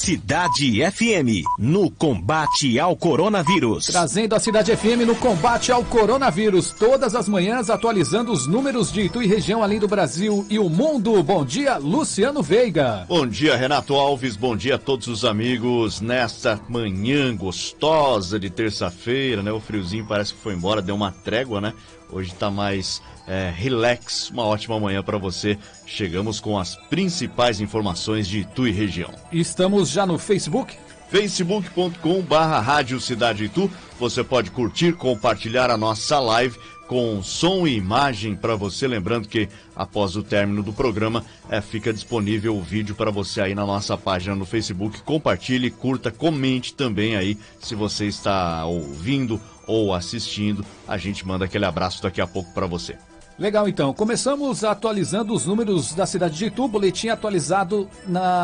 Cidade FM, no combate ao coronavírus. Trazendo a Cidade FM no combate ao coronavírus, todas as manhãs atualizando os números de Itu e região, além do Brasil e o mundo. Bom dia, Luciano Veiga. Bom dia, Renato Alves, bom dia a todos os amigos. Nesta manhã gostosa de terça-feira, né? O friozinho parece que foi embora, deu uma trégua, né? Hoje tá mais relax, uma ótima manhã para você. Chegamos com as principais informações de Itu e região. Estamos já no Facebook? facebook.com/Rádio Cidade Itu. Você pode curtir, compartilhar a nossa live com som e imagem para você. Lembrando que após o término do programa fica disponível o vídeo para você aí na nossa página no Facebook. Compartilhe, curta, comente também aí se você está ouvindo ou assistindo. A gente manda aquele abraço daqui a pouco para você. Legal, então. Começamos atualizando os números da cidade de Itu, boletim atualizado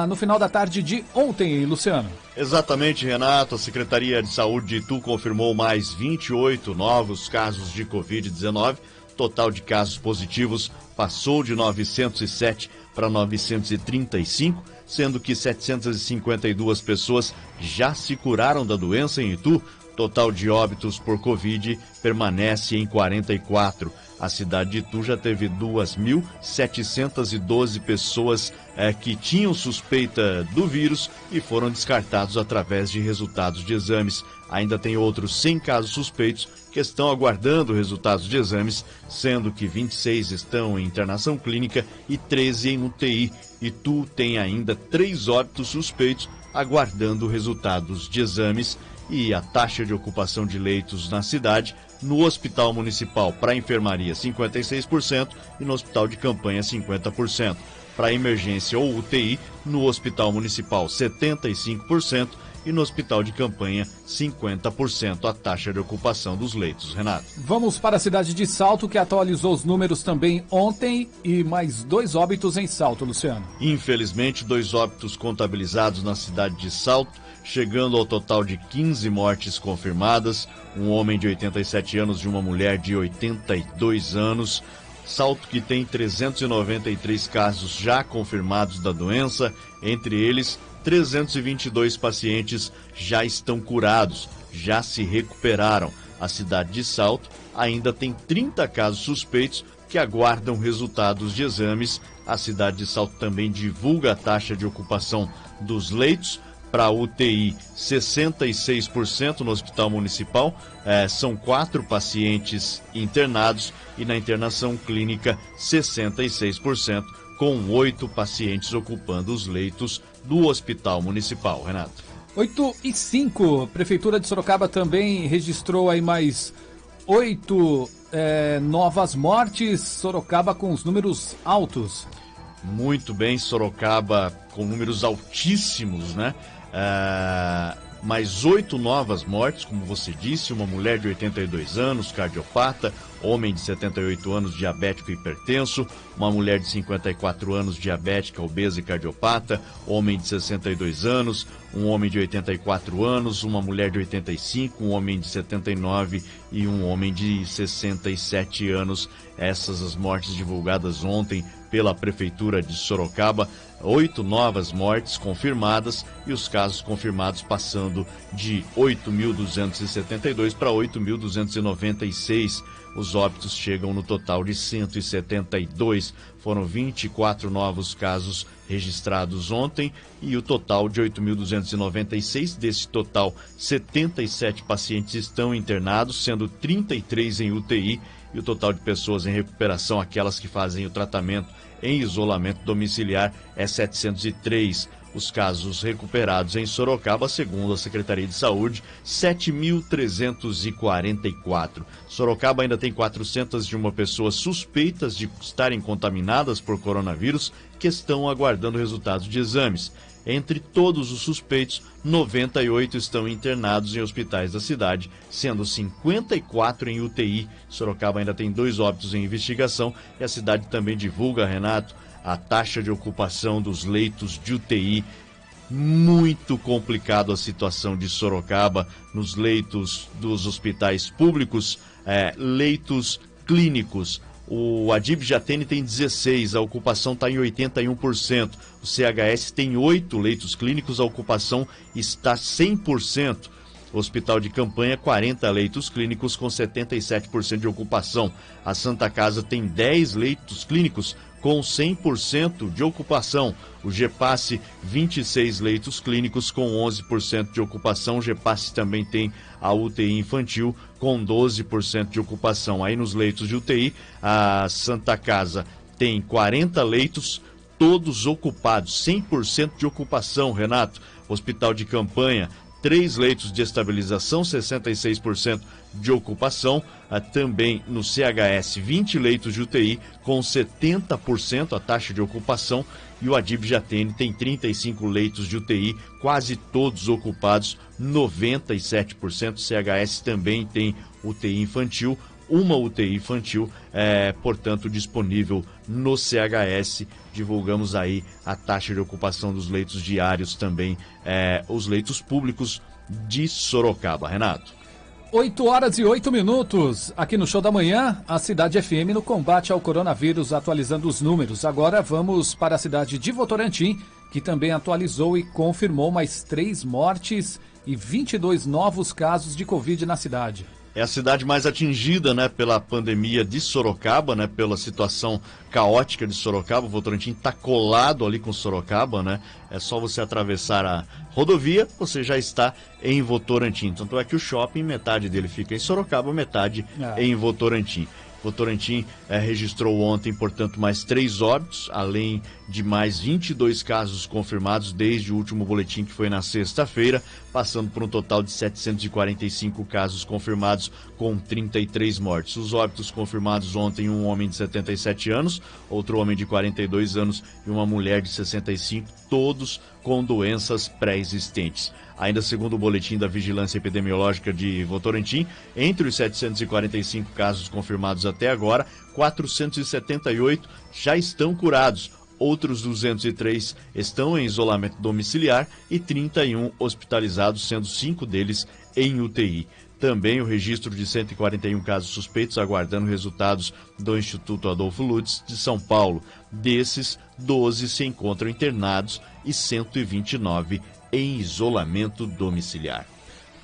no final da tarde de ontem, Luciano. Exatamente, Renato. A Secretaria de Saúde de Itu confirmou mais 28 novos casos de Covid-19. Total de casos positivos passou de 907 para 935, sendo que 752 pessoas já se curaram da doença em Itu. Total de óbitos por Covid permanece em 44. A cidade de Itu já teve 2.712 pessoas que tinham suspeita do vírus e foram descartados através de resultados de exames. Ainda tem outros 100 casos suspeitos que estão aguardando resultados de exames, sendo que 26 estão em internação clínica e 13 em UTI. Itu tem ainda 3 óbitos suspeitos aguardando resultados de exames. E a taxa de ocupação de leitos na cidade, no hospital municipal para enfermaria 56% e no hospital de campanha 50%. Para emergência ou UTI, no hospital municipal 75% e no hospital de campanha 50% a taxa de ocupação dos leitos. Renato. Vamos para a cidade de Salto, que atualizou os números também ontem, e mais 2 óbitos em Salto, Luciano. Infelizmente, 2 óbitos contabilizados na cidade de Salto, chegando ao total de 15 mortes confirmadas, um homem de 87 anos e uma mulher de 82 anos. Salto que tem 393 casos já confirmados da doença, entre eles 322 pacientes já estão curados, já se recuperaram. A cidade de Salto ainda tem 30 casos suspeitos que aguardam resultados de exames. A cidade de Salto também divulga a taxa de ocupação dos leitos. Para a UTI, 66% no hospital municipal, são 4 pacientes internados, e na internação clínica, 66%, com 8 pacientes ocupando os leitos do hospital municipal. Renato. 8h05, Prefeitura de Sorocaba também registrou aí mais 8 novas mortes. Sorocaba com os números altos. Muito bem, Sorocaba com números altíssimos, né? Mais 8 novas mortes, como você disse, uma mulher de 82 anos, cardiopata, homem de 78 anos, diabético e hipertenso, uma mulher de 54 anos, diabética, obesa e cardiopata, homem de 62 anos, um homem de 84 anos, uma mulher de 85, um homem de 79 e um homem de 67 anos. Essas as mortes divulgadas ontem pela Prefeitura de Sorocaba. 8 novas mortes confirmadas e os casos confirmados passando de 8.272 para 8.296. Os óbitos chegam no total de 172. Foram 24 novos casos registrados ontem e o total de 8.296. Desse total, 77 pacientes estão internados, sendo 33 em UTI, e o total de pessoas em recuperação, aquelas que fazem o tratamento em isolamento domiciliar, é 703. Os casos recuperados em Sorocaba, segundo a Secretaria de Saúde, 7.344. Sorocaba ainda tem 401 pessoas suspeitas de estarem contaminadas por coronavírus que estão aguardando resultados de exames. Entre todos os suspeitos, 98 estão internados em hospitais da cidade, sendo 54 em UTI. Sorocaba ainda tem 2 óbitos em investigação e a cidade também divulga, Renato, a taxa de ocupação dos leitos de UTI. Muito complicado a situação de Sorocaba nos leitos dos hospitais públicos, leitos clínicos. O Adib Jatene tem 16, a ocupação está em 81%. O CHS tem 8 leitos clínicos, a ocupação está 100%. O Hospital de Campanha, 40 leitos clínicos com 77% de ocupação. A Santa Casa tem 10 leitos clínicos com 100% de ocupação. O GEPASSE, 26 leitos clínicos com 11% de ocupação. O GEPASSE também tem a UTI infantil com 12% de ocupação. Aí nos leitos de UTI, a Santa Casa tem 40 leitos, todos ocupados, 100% de ocupação, Renato. Hospital de Campanha, 3 leitos de estabilização, 66% de ocupação. Também no CHS, 20 leitos de UTI com 70% a taxa de ocupação. E o Adib Jatene tem 35 leitos de UTI, quase todos ocupados, 97%. O CHS também tem UTI infantil, uma UTI infantil, portanto, disponível no CHS. Divulgamos aí a taxa de ocupação dos leitos diários também, os leitos públicos de Sorocaba. Renato. 8h08, aqui no Show da Manhã, a Cidade FM no combate ao coronavírus, atualizando os números. Agora vamos para a cidade de Votorantim, que também atualizou e confirmou mais 3 mortes e 22 novos casos de Covid na cidade. É a cidade mais atingida, né, pela pandemia de Sorocaba, né, pela situação caótica de Sorocaba. O Votorantim está colado ali com Sorocaba, né? É só você atravessar a rodovia, você já está em Votorantim. Tanto é que o shopping, metade dele fica em Sorocaba, metade em Votorantim. Votorantim registrou ontem, portanto, mais 3 óbitos, além de mais 22 casos confirmados desde o último boletim, que foi na sexta-feira, passando por um total de 745 casos confirmados, com 33 mortes. Os óbitos confirmados ontem: um homem de 77 anos, outro homem de 42 anos e uma mulher de 65, todos com doenças pré-existentes. Ainda segundo o boletim da Vigilância Epidemiológica de Votorantim, entre os 745 casos confirmados até agora, 478 já estão curados. Outros 203 estão em isolamento domiciliar e 31 hospitalizados, sendo 5 deles em UTI. Também o registro de 141 casos suspeitos, aguardando resultados do Instituto Adolfo Lutz de São Paulo. Desses, 12 se encontram internados e 129 em isolamento domiciliar.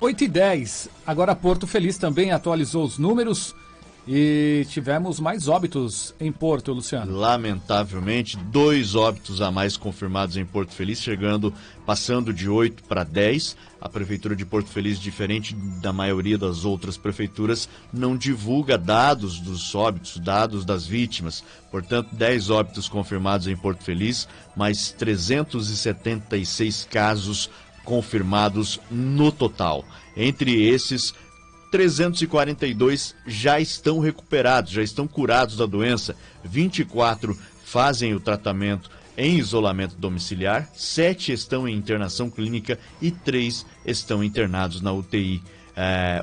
8h10, agora Porto Feliz também atualizou os números e tivemos mais óbitos em Porto, Luciano. Lamentavelmente, 2 óbitos a mais confirmados em Porto Feliz, passando de 8 para 10. A Prefeitura de Porto Feliz, diferente da maioria das outras prefeituras, não divulga dados dos óbitos, dados das vítimas. Portanto, 10 óbitos confirmados em Porto Feliz, mais 376 casos confirmados no total. Entre esses, 342 já estão recuperados, já estão curados da doença. 24 fazem o tratamento em isolamento domiciliar, 7 estão em internação clínica e 3 estão internados na UTI.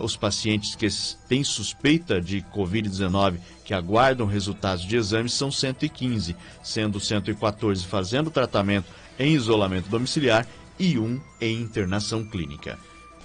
Os pacientes que têm suspeita de Covid-19, que aguardam resultados de exames, são 115, sendo 114 fazendo tratamento em isolamento domiciliar e 1 em internação clínica.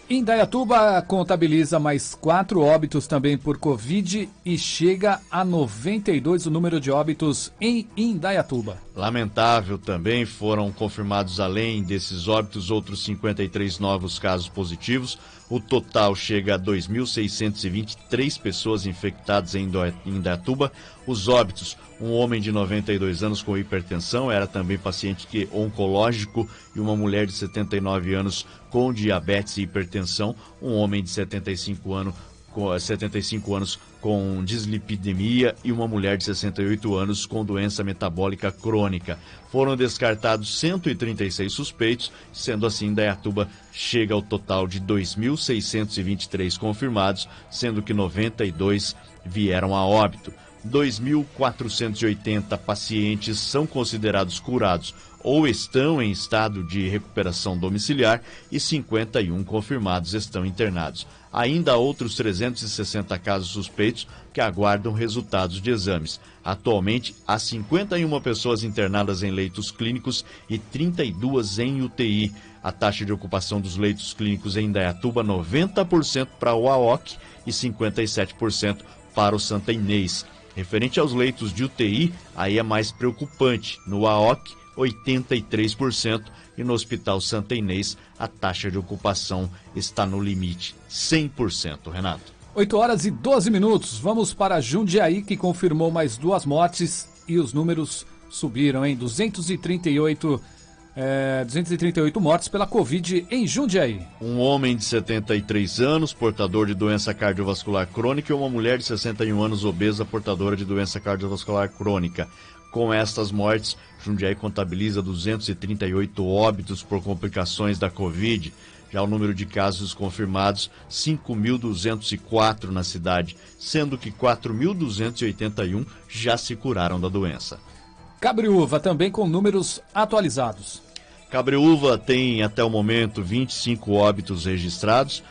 Indaiatuba contabiliza mais 4 óbitos também por Covid e chega a 92 o número de óbitos em Indaiatuba. Lamentável também, foram confirmados além desses óbitos outros 53 novos casos positivos. O total chega a 2.623 pessoas infectadas em Indaiatuba. Os óbitos: um homem de 92 anos com hipertensão, era também paciente oncológico, e uma mulher de 79 anos com diabetes e hipertensão, um homem de 75 anos com dislipidemia e uma mulher de 68 anos com doença metabólica crônica. Foram descartados 136 suspeitos, sendo assim, Indaiatuba chega ao total de 2.623 confirmados, sendo que 92 vieram a óbito. 2.480 pacientes são considerados curados ou estão em estado de recuperação domiciliar e 51 confirmados estão internados. Ainda há outros 360 casos suspeitos que aguardam resultados de exames. Atualmente, há 51 pessoas internadas em leitos clínicos e 32 em UTI. A taxa de ocupação dos leitos clínicos em Indaiatuba, 90% para o AOC e 57% para o Santa Inês. Referente aos leitos de UTI, aí é mais preocupante. No AOC, 83%, e no Hospital Santa Inês, a taxa de ocupação está no limite, 100%, Renato. 8h12. Vamos para Jundiaí, que confirmou mais 2 mortes e os números subiram, hein? 238 mortes pela Covid em Jundiaí. Um homem de 73 anos, portador de doença cardiovascular crônica, e uma mulher de 61 anos, obesa, portadora de doença cardiovascular crônica. Com estas mortes, Jundiaí contabiliza 238 óbitos por complicações da Covid. Já o número de casos confirmados, 5.204 na cidade, sendo que 4.281 já se curaram da doença. Cabreúva também com números atualizados. Cabreúva tem até o momento 25 óbitos registrados,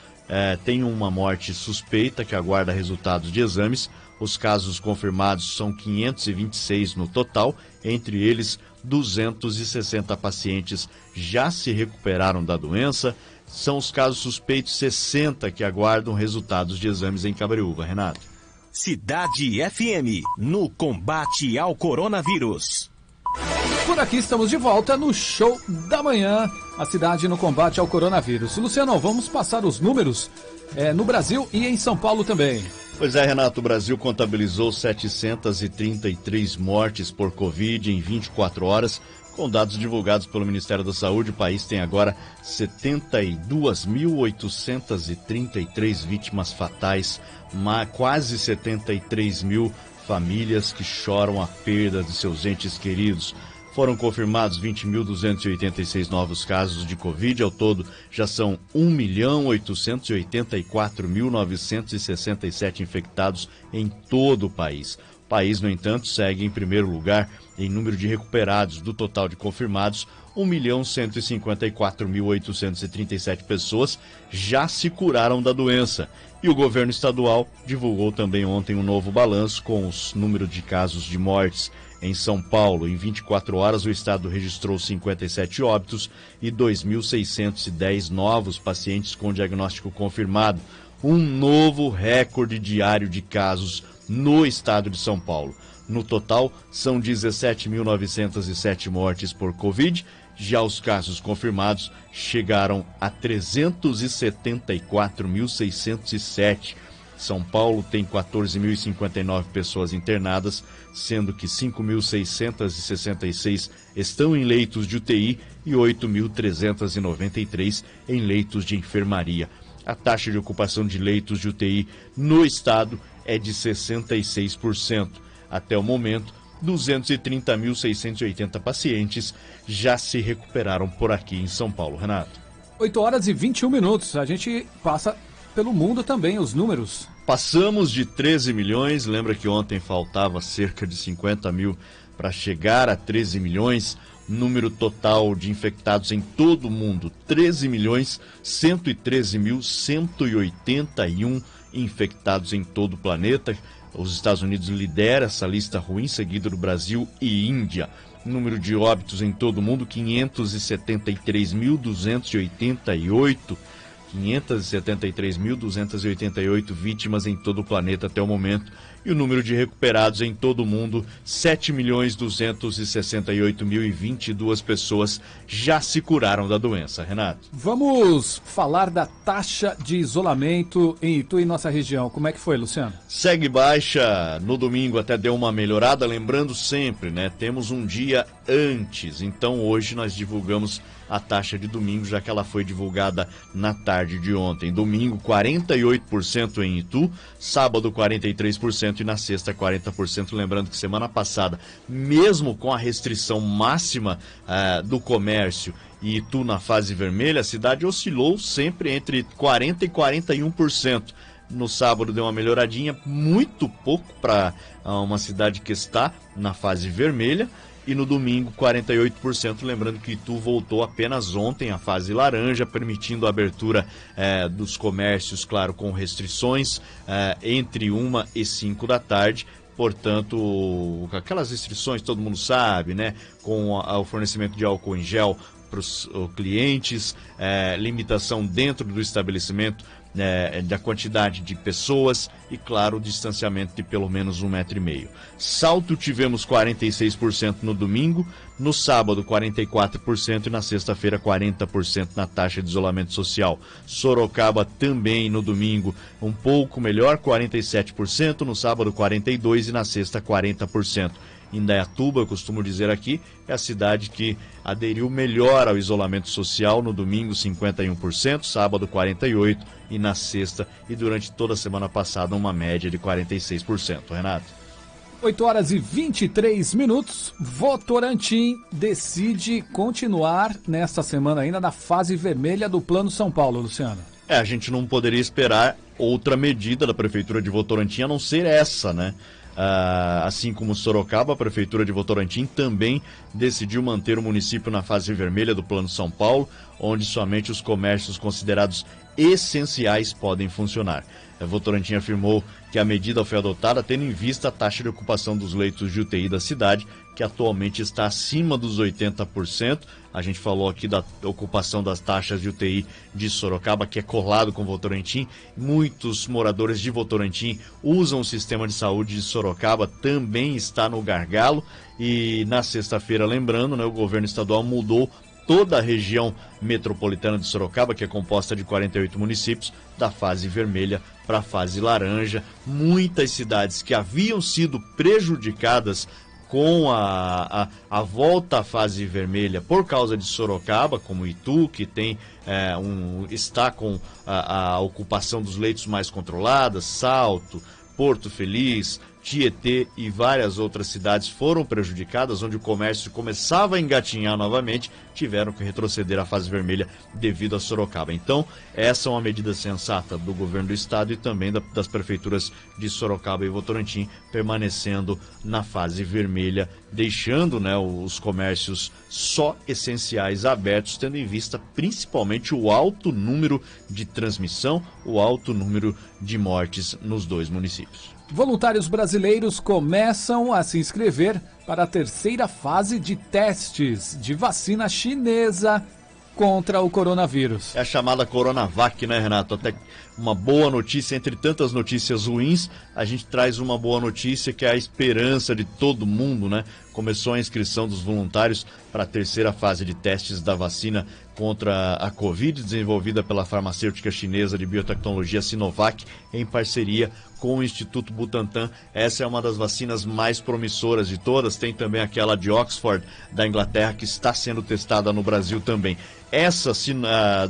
tem uma morte suspeita que aguarda resultados de exames. Os casos confirmados são 526 no total, entre eles 260 pacientes já se recuperaram da doença. São os casos suspeitos 60 que aguardam resultados de exames em Cabreúva, Renato. Cidade FM, no combate ao coronavírus. Por aqui estamos de volta no Show da Manhã, a cidade no combate ao coronavírus. Luciano, vamos passar os números no Brasil e em São Paulo também. Pois é, Renato, o Brasil contabilizou 733 mortes por Covid em 24 horas. Com dados divulgados pelo Ministério da Saúde, o país tem agora 72.833 vítimas fatais, quase 73 mil famílias que choram a perda de seus entes queridos. Foram confirmados 20.286 novos casos de Covid. Ao todo, já são 1.884.967 infectados em todo o país. O país, no entanto, segue em primeiro lugar em número de recuperados. Do total de confirmados, 1.154.837 pessoas já se curaram da doença. E o governo estadual divulgou também ontem um novo balanço com os números de casos de mortes. Em São Paulo, em 24 horas, o estado registrou 57 óbitos e 2.610 novos pacientes com diagnóstico confirmado. Um novo recorde diário de casos no estado de São Paulo. No total, são 17.907 mortes por Covid. Já os casos confirmados chegaram a 374.607. São Paulo tem 14.059 pessoas internadas, sendo que 5.666 estão em leitos de UTI e 8.393 em leitos de enfermaria. A taxa de ocupação de leitos de UTI no estado é de 66%. Até o momento, 230.680 pacientes já se recuperaram por aqui em São Paulo. Renato. 8h21. A gente passa pelo mundo também os números. Passamos de 13 milhões, lembra que ontem faltava cerca de 50 mil para chegar a 13 milhões, número total de infectados em todo o mundo, 13.113.181 infectados em todo o planeta. Os Estados Unidos lidera essa lista ruim, seguido do Brasil e Índia. Número de óbitos em todo o mundo, 573.288 vítimas em todo o planeta até o momento. E o número de recuperados em todo o mundo, 7.268.022 pessoas já se curaram da doença. Renato. Vamos falar da taxa de isolamento em Itu e nossa região. Como é que foi, Luciano? Segue baixa. No domingo até deu uma melhorada, lembrando sempre, né? Temos um dia antes, então hoje nós divulgamos a taxa de domingo, já que ela foi divulgada na tarde de ontem. Domingo, 48% em Itu, sábado, 43% e na sexta, 40%. Lembrando que semana passada, mesmo com a restrição máxima do comércio e Itu na fase vermelha, a cidade oscilou sempre entre 40% e 41%. No sábado deu uma melhoradinha, muito pouco para uma cidade que está na fase vermelha. E no domingo, 48%, lembrando que Itu voltou apenas ontem à fase laranja, permitindo a abertura dos comércios, claro, com restrições, entre 1 e 5 da tarde. Portanto, aquelas restrições, todo mundo sabe, né? Com o fornecimento de álcool em gel para os clientes, limitação dentro do estabelecimento da quantidade de pessoas e, claro, o distanciamento de pelo menos 1,5 metro. Salto tivemos 46% no domingo, no sábado 44% e na sexta-feira 40% na taxa de isolamento social. Sorocaba também no domingo um pouco melhor, 47%, no sábado 42% e na sexta 40%. Indaiatuba, eu costumo dizer aqui, é a cidade que aderiu melhor ao isolamento social, no domingo 51%, sábado 48% e na sexta e durante toda a semana passada uma média de 46%. Renato. 8h23. Votorantim decide continuar nesta semana ainda na fase vermelha do Plano São Paulo, Luciano. A gente não poderia esperar outra medida da Prefeitura de Votorantim a não ser essa, né? Assim como Sorocaba, a Prefeitura de Votorantim também decidiu manter o município na fase vermelha do Plano São Paulo, onde somente os comércios considerados essenciais podem funcionar. Votorantim afirmou que a medida foi adotada tendo em vista a taxa de ocupação dos leitos de UTI da cidade, que atualmente está acima dos 80%. A gente falou aqui da ocupação das taxas de UTI de Sorocaba, que é colado com Votorantim. Muitos moradores de Votorantim usam o sistema de saúde de Sorocaba, também está no gargalo. E na sexta-feira, lembrando, né, o governo estadual mudou toda a região metropolitana de Sorocaba, que é composta de 48 municípios, da fase vermelha para a fase laranja. Muitas cidades que haviam sido prejudicadas com a volta à fase vermelha por causa de Sorocaba, como Itu, que tem está com a ocupação dos leitos mais controlada, Salto, Porto Feliz, Tietê e várias outras cidades foram prejudicadas, onde o comércio começava a engatinhar novamente, tiveram que retroceder à fase vermelha devido a Sorocaba. Então, essa é uma medida sensata do governo do estado e também das prefeituras de Sorocaba e Votorantim, permanecendo na fase vermelha, deixando, né, os comércios só essenciais abertos, tendo em vista principalmente o alto número de transmissão, o alto número de mortes nos dois municípios. Voluntários brasileiros começam a se inscrever para a terceira fase de testes de vacina chinesa contra o coronavírus. É a chamada Coronavac, né, Renato? Até uma boa notícia, entre tantas notícias ruins, a gente traz uma boa notícia que é a esperança de todo mundo, né? Começou a inscrição dos voluntários para a terceira fase de testes da vacina contra a Covid, desenvolvida pela farmacêutica chinesa de biotecnologia Sinovac, em parceria com o Instituto Butantan. Essa é uma das vacinas mais promissoras de todas. Tem também aquela de Oxford, da Inglaterra, que está sendo testada no Brasil também. Essa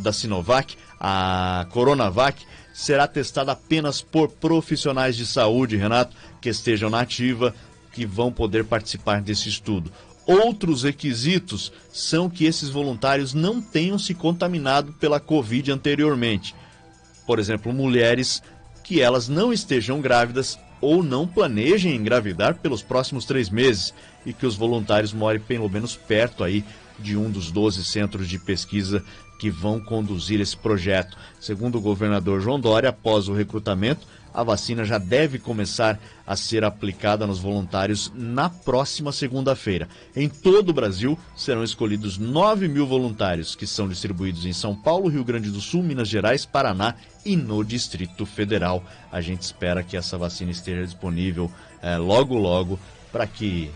da Sinovac, a Coronavac, será testada apenas por profissionais de saúde, Renato, que estejam na ativa, que vão poder participar desse estudo. Outros requisitos são que esses voluntários não tenham se contaminado pela Covid anteriormente. Por exemplo, mulheres que elas não estejam grávidas ou não planejem engravidar pelos próximos 3 meses e que os voluntários morem pelo menos perto aí de um dos 12 centros de pesquisa que vão conduzir esse projeto. Segundo o governador João Dória, após o recrutamento, a vacina já deve começar a ser aplicada nos voluntários na próxima segunda-feira. Em todo o Brasil, serão escolhidos 9.000 voluntários, que são distribuídos em São Paulo, Rio Grande do Sul, Minas Gerais, Paraná e no Distrito Federal. A gente espera que essa vacina esteja disponível logo, logo, para que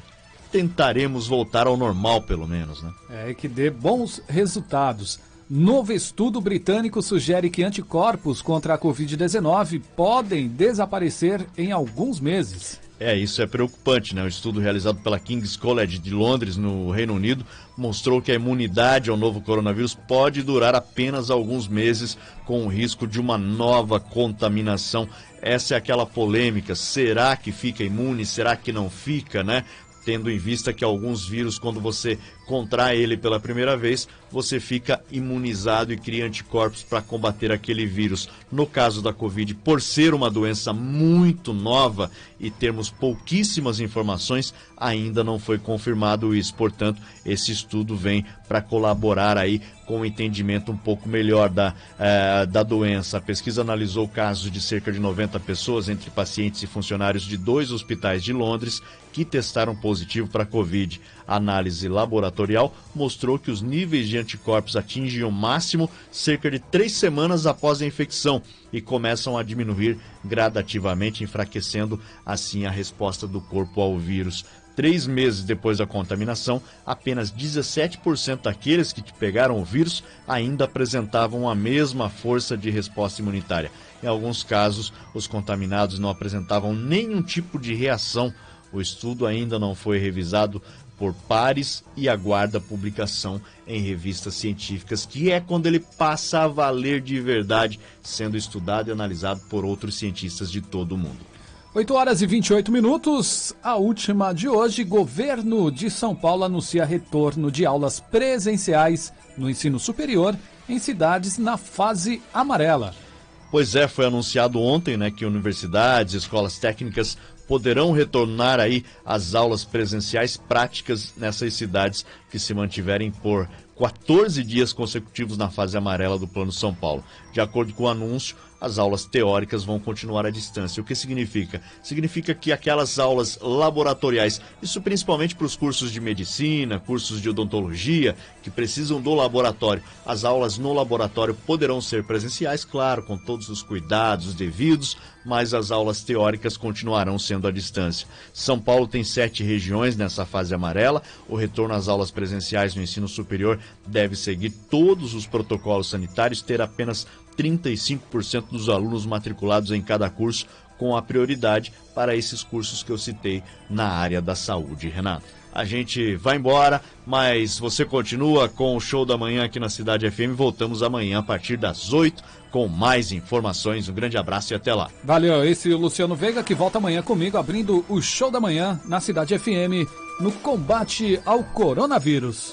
tentaremos voltar ao normal, pelo menos, né? E que dê bons resultados. Novo estudo britânico sugere que anticorpos contra a Covid-19 podem desaparecer em alguns meses. Isso é preocupante, né? O estudo realizado pela King's College de Londres, no Reino Unido, mostrou que a imunidade ao novo coronavírus pode durar apenas alguns meses, com o risco de uma nova contaminação. Essa é aquela polêmica, será que fica imune, será que não fica, né? Tendo em vista que alguns vírus, quando você contrai ele pela primeira vez, você fica imunizado e cria anticorpos para combater aquele vírus. No caso da Covid, por ser uma doença muito nova e termos pouquíssimas informações, ainda não foi confirmado isso. Portanto, esse estudo vem para colaborar aí com o entendimento um pouco melhor da doença. A pesquisa analisou casos de cerca de 90 pessoas, entre pacientes e funcionários de 2 hospitais de Londres, que testaram positivo para a Covid. A análise laboratorial mostrou que os níveis de anticorpos atingem o máximo cerca de 3 semanas após a infecção e começam a diminuir gradativamente, enfraquecendo assim a resposta do corpo ao vírus. 3 meses depois da contaminação, apenas 17% daqueles que pegaram o vírus ainda apresentavam a mesma força de resposta imunitária. Em alguns casos, os contaminados não apresentavam nenhum tipo de reação. O estudo ainda não foi revisado por pares e aguarda publicação em revistas científicas, que é quando ele passa a valer de verdade, sendo estudado e analisado por outros cientistas de todo o mundo. 8 horas e 28 minutos, a última de hoje. Governo de São Paulo anuncia retorno de aulas presenciais no ensino superior em cidades na fase amarela. Pois é, foi anunciado ontem, que universidades, escolas técnicas poderão retornar aí às aulas presenciais práticas nessas cidades que se mantiverem por 14 dias consecutivos na fase amarela do Plano São Paulo. De acordo com o anúncio, as aulas teóricas vão continuar à distância. O que significa? Significa que aquelas aulas laboratoriais, isso principalmente para os cursos de medicina, cursos de odontologia, que precisam do laboratório, as aulas no laboratório poderão ser presenciais, claro, com todos os cuidados devidos, mas as aulas teóricas continuarão sendo à distância. São Paulo tem 7 regiões nessa fase amarela. O retorno às aulas presenciais no ensino superior deve seguir todos os protocolos sanitários, ter apenas 35% dos alunos matriculados em cada curso, com a prioridade para esses cursos que eu citei na área da saúde. Renato, a gente vai embora, mas você continua com o Show da Manhã aqui na Cidade FM. Voltamos amanhã a partir das 8 com mais informações. Um grande abraço e até lá. Valeu, esse é o Luciano Veiga, que volta amanhã comigo abrindo o Show da Manhã na Cidade FM no combate ao coronavírus.